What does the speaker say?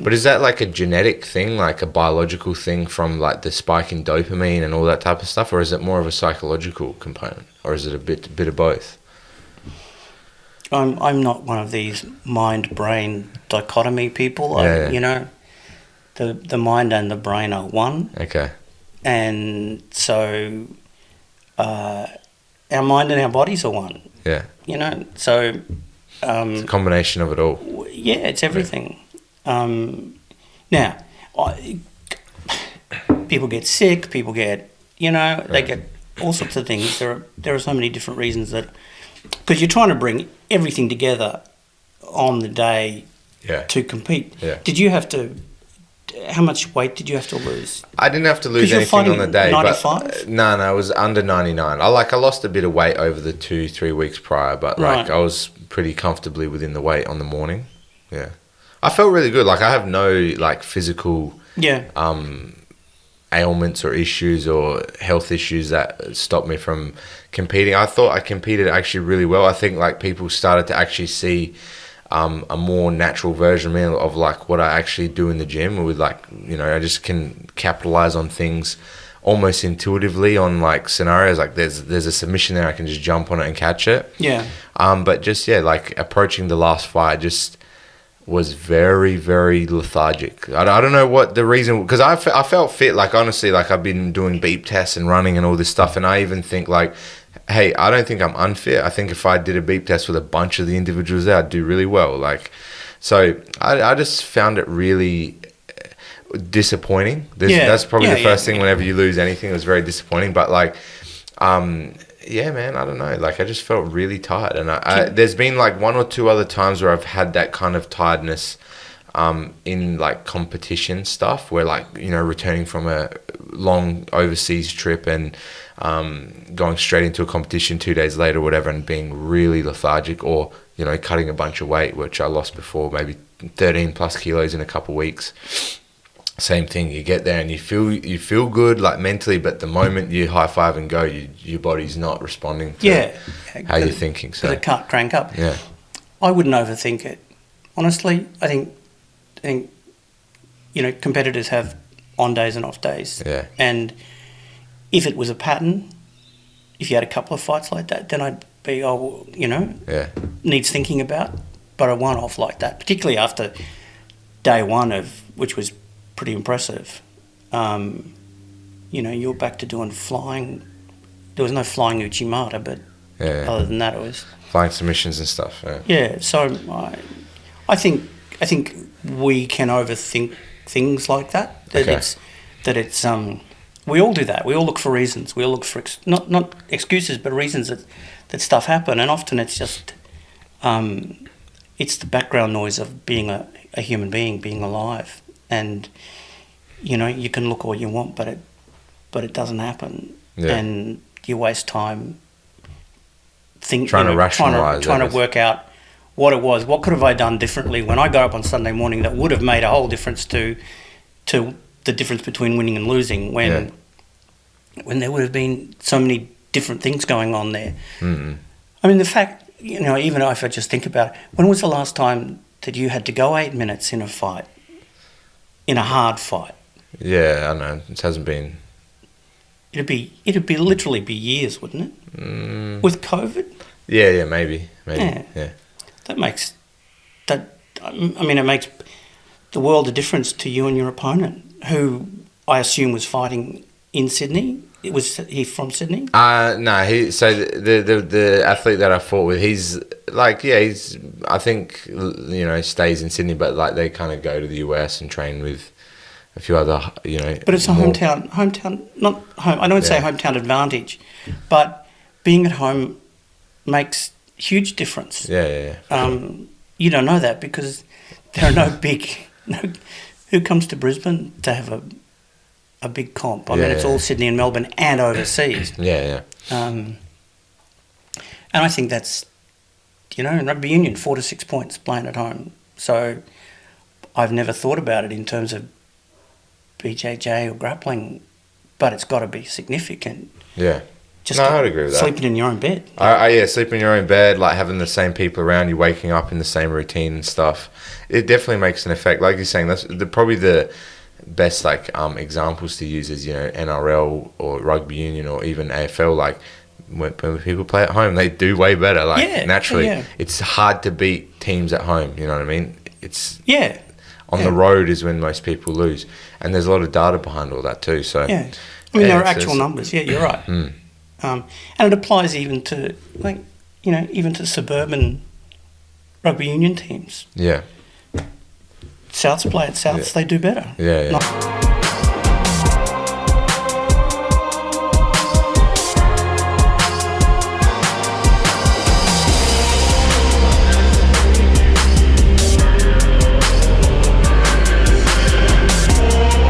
But is that like a genetic thing, like a biological thing from like the spike in dopamine and all that type of stuff, or is it more of a psychological component, or is it a bit of both? I'm not one of these mind-brain dichotomy people. Yeah. You know, the mind and the brain are one. Okay. And so our mind and our bodies are one. Yeah. You know, so... it's a combination of it all. Yeah, it's everything. Now, people get sick, people get, you know, they get all sorts of things. There are so many different reasons that... Because you're trying to bring everything together on the day to compete. Yeah. Did you have to... How much weight did you have to lose? I didn't have to lose anything on the day. 95? But no, it was under 99. I lost a bit of weight over the 2-3 weeks prior, but like I was pretty comfortably within the weight on the morning. Yeah. I felt really good. Like I have no like physical ailments or issues or health issues that stopped me from competing. I thought I competed actually really well. I think like people started to actually see a more natural version of me, of like what I actually do in the gym with, like, you know, I just can capitalize on things almost intuitively on like scenarios. Like there's a submission there, I can just jump on it and catch it. Yeah. But just, like approaching the last fight just was very, very lethargic. I don't know what the reason, because I felt fit. Like honestly, like I've been doing beep tests and running and all this stuff, and I even think like, hey, I don't think I'm unfit. I think if I did a beep test with a bunch of the individuals there, I'd do really well. Like, so I just found it really disappointing. That's probably the first thing whenever you lose anything. It was very disappointing. But like, yeah, man, I don't know. Like, I just felt really tired. And there's been like 1 or 2 other times where I've had that kind of tiredness in like competition stuff, where like, you know, returning from a long overseas trip and going straight into a competition 2 days later or whatever, and being really lethargic, or, you know, cutting a bunch of weight, which I lost before, maybe 13 plus kilos in a couple of weeks. Same thing, you get there and you feel good like mentally, but the moment you high five and go, your body's not responding to how you're thinking. So it can't crank up. Yeah, I wouldn't overthink it. Honestly, I think you know, competitors have on days and off days. Yeah. And if it was a pattern, if you had a couple of fights like that, then I'd be, you know, needs thinking about. But a one-off like that, particularly after day one which was pretty impressive. You know, you're back to doing flying. There was no flying Uchimata, but other than that, it was flying submissions and stuff. Yeah. So I think we can overthink things like that. That it's we all do that. We all look for reasons. We all look for not excuses, but reasons that stuff happen. And often it's just it's the background noise of being a human being, being alive. And you know, you can look all you want, but it doesn't happen. Yeah. And you waste time trying to rationalize, trying to work out what it was. What could have I done differently when I got up on Sunday morning that would have made a whole difference to the difference between winning and losing, when there would have been so many different things going on there. Mm-hmm. I mean, the fact, you know, even if I just think about it, when was the last time that you had to go 8 minutes in a fight, in a hard fight? Yeah, I know. It hasn't been. It'd be literally be years, wouldn't it? With COVID. Yeah, maybe. Yeah. That makes it makes the world a difference to you and your opponent, who I assume was fighting in Sydney. Was he from Sydney? No. So the athlete that I fought with, he's like, he's, I think, you know, stays in Sydney, but like they kind of go to the US and train with a few other, you know. But it's a hometown, not home. I don't say hometown advantage, but being at home makes huge difference. Yeah. You don't know that because there are no. Who comes to Brisbane to have a big comp? I mean, it's all Sydney and Melbourne and overseas. Yeah. And I think that's, you know, in rugby union, 4 to 6 points playing at home. So I've never thought about it in terms of BJJ or grappling, but it's got to be significant. Yeah. Just No, I'd agree with that. Sleeping in your own bed. Yeah, sleeping in your own bed, like having the same people around you, waking up in the same routine and stuff. It definitely makes an effect. Like you're saying, that's probably the best examples to use is, NRL or rugby union or even AFL. Like when people play at home, they do way better. Naturally, it's hard to beat teams at home. You know what I mean? It's on the road is when most people lose, and there's a lot of data behind all that too. So there are actual numbers. Yeah, you're right. And it applies even to even to suburban rugby union teams. Yeah. Souths play at Souths, they do better. Yeah.